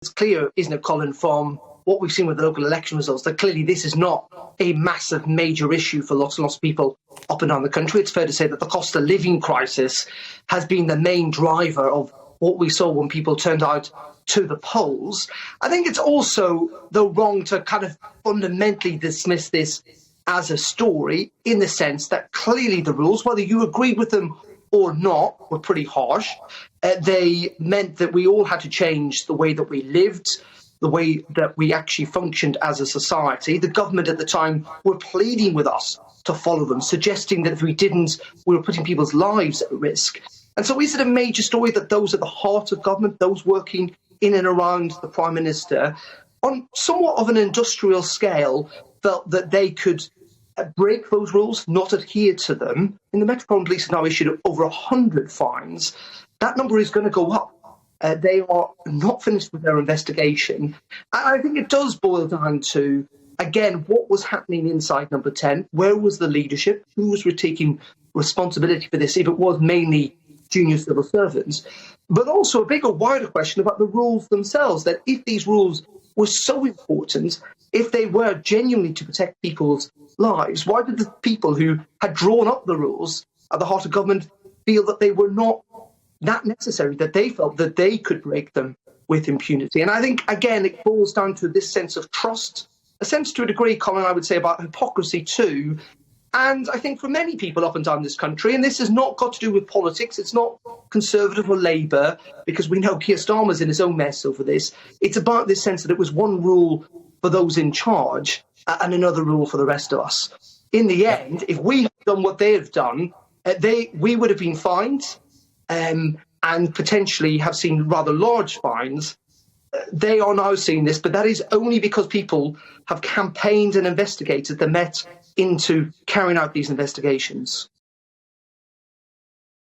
it's clear, isn't it, Colin, from what we've seen with the local election results, that clearly this is not a massive, major issue for lots and lots of people up and down the country. It's fair to say that the cost of living crisis has been the main driver of what we saw when people turned out to the polls. I think it's also, though, wrong to kind of fundamentally dismiss this as a story, in the sense that clearly the rules, whether you agreed with them or not, were pretty harsh. They meant that we all had to change the way that we lived, the way that we actually functioned as a society. The government at the time were pleading with us to follow them, suggesting that if we didn't, we were putting people's lives at risk. And so is it a major story that those at the heart of government, those working in and around the Prime Minister, on somewhat of an industrial scale, felt that they could break those rules, not adhere to them? In the Metropolitan Police have now issued over 100 fines. That number is going to go up. They are not finished with their investigation. I think it does boil down to, again, what was happening inside Number 10? Where was the leadership? Who was taking responsibility for this, if it was mainly junior civil servants? But also a bigger, wider question about the rules themselves, that if these rules were so important, if they were genuinely to protect people's lives, why did the people who had drawn up the rules at the heart of government feel that they were not that necessary, that they felt that they could break them with impunity? And I think, again, it boils down to this sense of trust, a sense to a degree, Colin, I would say, about hypocrisy too. And I think for many people up and down this country, and this has not got to do with politics, it's not Conservative or Labour, because we know Keir Starmer's in his own mess over this. It's about this sense that it was one rule for those in charge and another rule for the rest of us. In the end, if we had done what they have done, we would have been fined and potentially have seen rather large fines. They are now seeing this, but that is only because people have campaigned and investigated the Met into carrying out these investigations.